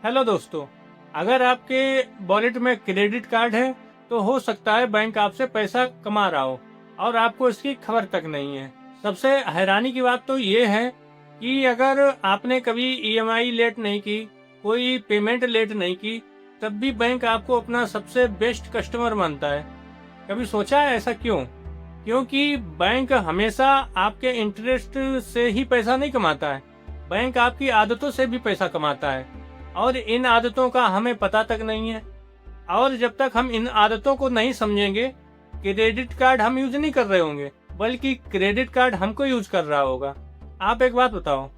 Hello दोस्तों, अगर आपके वॉलेट में क्रेडिट कार्ड है तो हो सकता है बैंक आपसे पैसा कमा रहा हो और आपको इसकी खबर तक नहीं है। सबसे हैरानी की बात तो ये है कि अगर आपने कभी ईएमआई लेट नहीं की, कोई पेमेंट लेट नहीं की, तब भी बैंक आपको अपना सबसे बेस्ट कस्टमर मानता है। कभी सोचा है ऐसा क्यों? क्योंकि बैंक हमेशा आपके इंटरेस्ट से ही पैसा नहीं कमाता है, बैंक आपकी आदतों से भी पैसा कमाता है और इन आदतों का हमें पता तक नहीं है। और जब तक हम इन आदतों को नहीं समझेंगे, क्रेडिट कार्ड हम यूज नहीं कर रहे होंगे, बल्कि क्रेडिट कार्ड हमको यूज कर रहा होगा। आप एक बात बताओ,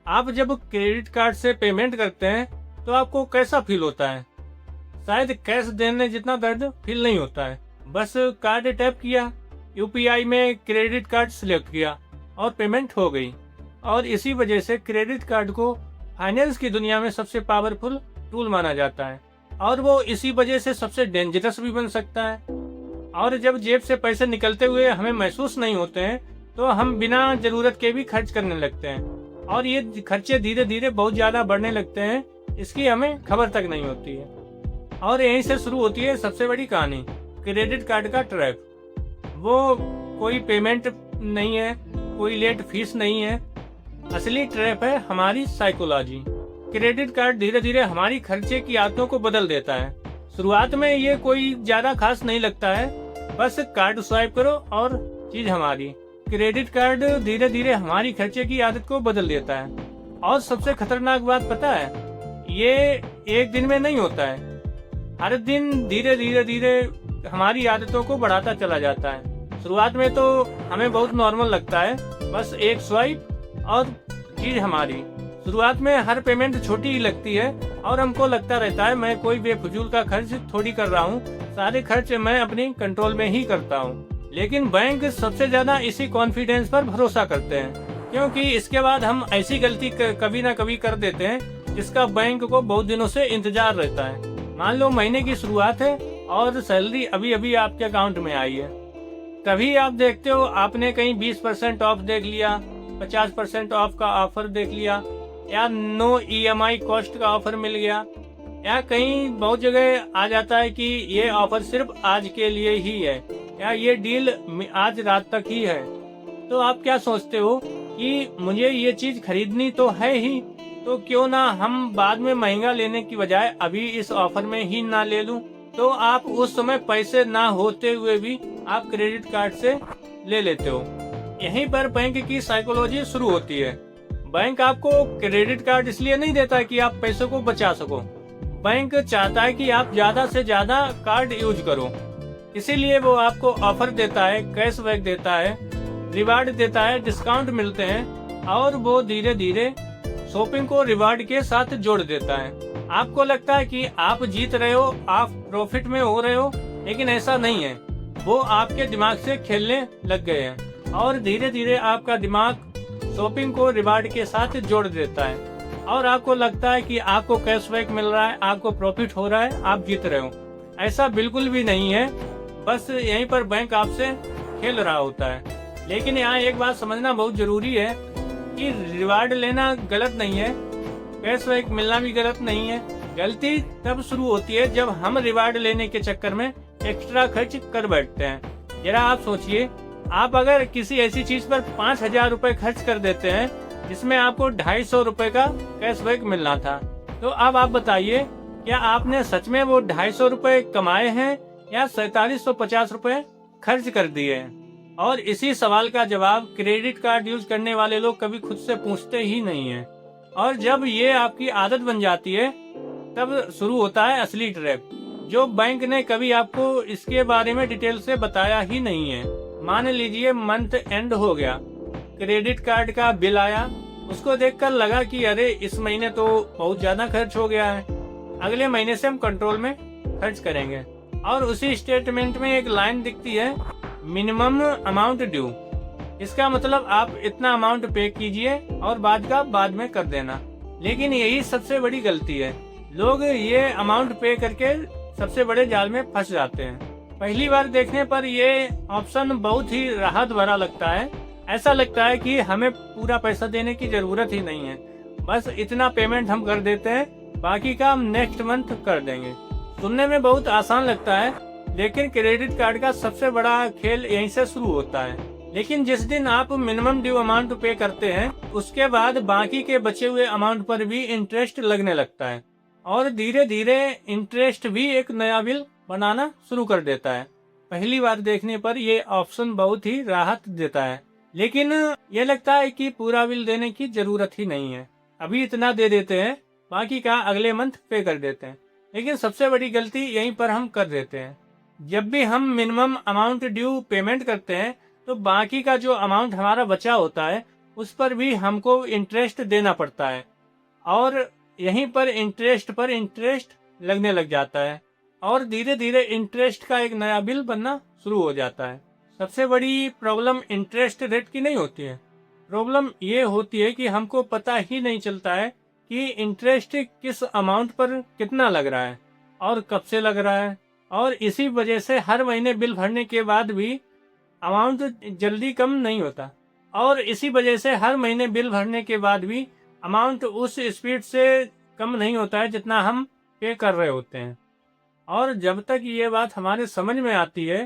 आप जब क्रेडिट कार्ड से पेमेंट करते हैं तो आपको कैसा फील होता है? शायद कैश देने जितना दर्द फील नहीं होता है। बस कार्ड टैप किया, यूपीआई में क्रेडिट कार्ड सिलेक्ट किया और पेमेंट हो गई। और इसी वजह से क्रेडिट कार्ड को फाइनेंस की दुनिया में सबसे पावरफुल टूल माना जाता है और वो इसी वजह से सबसे डेंजरस भी बन सकता है। और जब जेब से पैसे निकलते हुए हमें महसूस नहीं होते हैं तो हम बिना जरूरत के भी खर्च करने लगते हैं और ये खर्चे धीरे धीरे बहुत ज्यादा बढ़ने लगते हैं, इसकी हमें खबर तक नहीं होती है। और यहीं से शुरू होती है सबसे बड़ी कहानी, क्रेडिट कार्ड का ट्रैप। वो कोई पेमेंट नहीं है, कोई लेट फीस नहीं है, असली ट्रैप है हमारी साइकोलॉजी। क्रेडिट कार्ड धीरे धीरे हमारी खर्चे की आदतों को बदल देता है। शुरुआत में ये कोई ज्यादा खास नहीं लगता है, बस कार्ड स्वाइप करो और चीज हमारी। क्रेडिट कार्ड धीरे धीरे हमारी खर्चे की आदत को बदल देता है। और सबसे खतरनाक बात पता है, ये एक दिन में नहीं होता है, हर दिन धीरे धीरे धीरे हमारी आदतों को बढ़ाता चला जाता है। शुरुआत में तो हमें बहुत नॉर्मल लगता है, बस एक स्वाइप और चीज हमारी। शुरुआत में हर पेमेंट छोटी ही लगती है और हमको लगता रहता है मैं कोई बेफजूल का खर्च थोड़ी कर रहा हूँ, सारे खर्च मैं अपनी कंट्रोल में ही करता हूँ। लेकिन बैंक सबसे ज्यादा इसी कॉन्फिडेंस पर भरोसा करते हैं, क्योंकि इसके बाद हम ऐसी गलती कभी ना कभी कर देते हैं जिसका बैंक को बहुत दिनों से इंतजार रहता है। मान लो महीने की शुरुआत है और सैलरी अभी अभी आपके अकाउंट में आई है। तभी आप देखते हो आपने कहीं 20% ऑफ देख लिया, 50% ऑफ का ऑफर देख लिया, या नो ईएमआई कॉस्ट का ऑफर मिल गया, या कहीं बहुत जगह आ जाता है कि ये ऑफर सिर्फ आज के लिए ही है, या ये डील आज रात तक ही है। तो आप क्या सोचते हो कि मुझे ये चीज खरीदनी तो है ही, तो क्यों ना हम बाद में महंगा लेने की बजाय अभी इस ऑफर में ही ना ले लूं। तो आप उस समय पैसे ना होते हुए भी आप क्रेडिट कार्ड से ले लेते हो। यहीं पर बैंक की साइकोलॉजी शुरू होती है। बैंक आपको क्रेडिट कार्ड इसलिए नहीं देता कि आप पैसों को बचा सको, बैंक चाहता है कि आप ज्यादा से ज्यादा कार्ड यूज करो। इसीलिए वो आपको ऑफर देता है, कैशबैक देता है, रिवार्ड देता है, डिस्काउंट मिलते हैं और वो धीरे धीरे शॉपिंग को रिवार्ड के साथ जोड़ देता है। आपको लगता है कि आप जीत रहे हो, आप प्रॉफिट में हो रहे हो, लेकिन ऐसा नहीं है। वो आपके दिमाग से खेलने लग गए हैं और धीरे धीरे आपका दिमाग शॉपिंग को रिवार्ड के साथ जोड़ देता है और आपको लगता है कि आपको कैशबैक मिल रहा है, आपको प्रॉफिट हो रहा है, आप जीत रहे हो। ऐसा बिल्कुल भी नहीं है, बस यहीं पर बैंक आपसे खेल रहा होता है। लेकिन यहाँ एक बात समझना बहुत जरूरी है कि रिवार्ड लेना गलत नहीं है, कैशबैक मिलना भी गलत नहीं है। गलती तब शुरू होती है जब हम रिवार्ड लेने के चक्कर में एक्स्ट्रा खर्च कर बैठते हैं। जरा आप सोचिए, आप अगर किसी ऐसी चीज पर 5,000 रुपए खर्च कर देते हैं जिसमें आपको 250 रुपए का कैशबैक मिलना था, तो अब आप बताइए क्या आपने सच में वो 250 रुपए कमाए हैं या 4750 रुपए खर्च कर दिए हैं? और इसी सवाल का जवाब क्रेडिट कार्ड यूज करने वाले लोग कभी खुद से पूछते ही नहीं है। और जब ये आपकी आदत बन जाती है तब शुरू होता है असली ट्रैप, जो बैंक ने कभी आपको इसके बारे में डिटेल से बताया ही नहीं है। मान लीजिए मंथ एंड हो गया, क्रेडिट कार्ड का बिल आया, उसको देखकर लगा कि अरे इस महीने तो बहुत ज्यादा खर्च हो गया है, अगले महीने से हम कंट्रोल में खर्च करेंगे। और उसी स्टेटमेंट में एक लाइन दिखती है, मिनिमम अमाउंट ड्यू। इसका मतलब आप इतना अमाउंट पे कीजिए और बाद का बाद में कर देना। लेकिन यही सबसे बड़ी गलती है, लोग ये अमाउंट पे करके सबसे बड़े जाल में फंस जाते हैं। पहली बार देखने पर ये ऑप्शन बहुत ही राहत भरा लगता है, ऐसा लगता है कि हमें पूरा पैसा देने की जरूरत ही नहीं है, बस इतना पेमेंट हम कर देते हैं बाकी का हम नेक्स्ट मंथ कर देंगे। सुनने में बहुत आसान लगता है, लेकिन क्रेडिट कार्ड का सबसे बड़ा खेल यहीं से शुरू होता है। लेकिन जिस दिन आप मिनिमम ड्यू अमाउंट पे करते हैं, उसके बाद बाकी के बचे हुए अमाउंट पर भी इंटरेस्ट लगने लगता है और धीरे धीरे इंटरेस्ट भी एक नया बिल बनाना शुरू कर देता है। पहली बार देखने पर ये ऑप्शन बहुत ही राहत देता है, लेकिन ये लगता है कि पूरा बिल देने की जरूरत ही नहीं है, अभी इतना दे देते हैं, बाकी का अगले मंथ पे कर देते हैं। लेकिन सबसे बड़ी गलती यहीं पर हम कर देते हैं। जब भी हम मिनिमम अमाउंट ड्यू पेमेंट करते हैं, तो बाकी का जो अमाउंट हमारा बचा होता है उस पर भी हमको इंटरेस्ट देना पड़ता है और यहीं पर इंटरेस्ट लगने लग जाता है और धीरे धीरे इंटरेस्ट का एक नया बिल बनना शुरू हो जाता है। सबसे बड़ी प्रॉब्लम इंटरेस्ट रेट की नहीं होती है, प्रॉब्लम ये होती है कि हमको पता ही नहीं चलता है कि इंटरेस्ट किस अमाउंट पर कितना लग रहा है और कब से लग रहा है, और इसी वजह से हर महीने बिल भरने के बाद भी अमाउंट जल्दी कम नहीं होता और इसी वजह से हर महीने बिल भरने के बाद भी अमाउंट उस स्पीड से कम नहीं होता है जितना हम पे कर रहे होते हैं। और जब तक ये बात हमारे समझ में आती है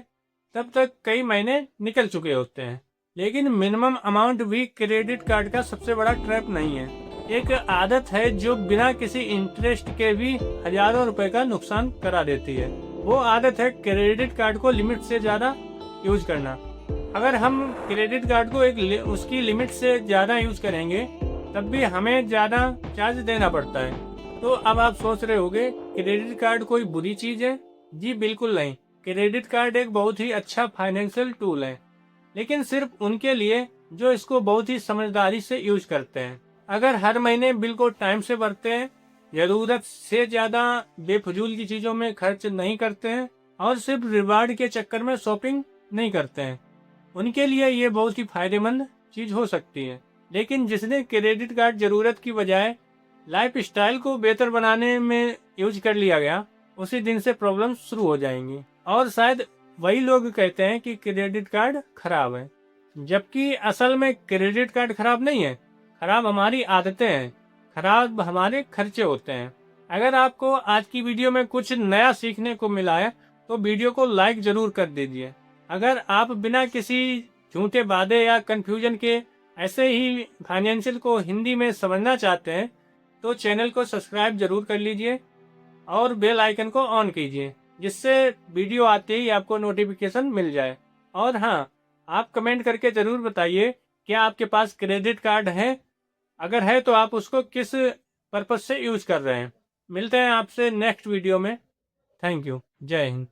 तब तक कई महीने निकल चुके होते हैं। लेकिन मिनिमम अमाउंट भी क्रेडिट कार्ड का सबसे बड़ा ट्रैप नहीं है, एक आदत है जो बिना किसी इंटरेस्ट के भी हजारों रुपए का नुकसान करा देती है। वो आदत है क्रेडिट कार्ड को लिमिट से ज्यादा यूज करना। अगर हम क्रेडिट कार्ड को उसकी लिमिट से ज्यादा यूज करेंगे तब भी हमें ज्यादा चार्ज देना पड़ता है। तो अब आप सोच रहे होंगे क्रेडिट कार्ड कोई बुरी चीज है? जी बिल्कुल नहीं, क्रेडिट कार्ड एक बहुत ही अच्छा फाइनेंशियल टूल है, लेकिन सिर्फ उनके लिए जो इसको बहुत ही समझदारी से यूज करते हैं। अगर हर महीने बिल को टाइम से भरते हैं, जरूरत से ज्यादा बेफजूल की चीजों में खर्च नहीं करते हैं और सिर्फ रिवार्ड के चक्कर में शॉपिंग नहीं करते हैं, उनके लिए ये बहुत ही फायदेमंद चीज हो सकती है। लेकिन जिसने क्रेडिट कार्ड जरूरत की बजाय लाइफ स्टाइल को बेहतर बनाने में यूज कर लिया गया, उसी दिन से प्रॉब्लम शुरू हो जाएंगी और शायद वही लोग कहते हैं कि क्रेडिट कार्ड खराब है, जबकि असल में क्रेडिट कार्ड खराब नहीं है, खराब हमारी आदतें हैं, खराब हमारे खर्चे होते हैं। अगर आपको आज की वीडियो में कुछ नया सीखने को मिला है तो वीडियो को लाइक जरूर कर दीजिए। अगर आप बिना किसी झूठे वादे या कंफ्यूजन के ऐसे ही फाइनेंशियल को हिंदी में समझना चाहते हैं तो चैनल को सब्सक्राइब जरूर कर लीजिए और बेल आइकन को ऑन कीजिए, जिससे वीडियो आते ही आपको नोटिफिकेशन मिल जाए। और हाँ, आप कमेंट करके जरूर बताइए क्या आपके पास क्रेडिट कार्ड है, अगर है तो आप उसको किस पर्पज से यूज कर रहे हैं। मिलते हैं आपसे नेक्स्ट वीडियो में। Thank you. जय हिंद।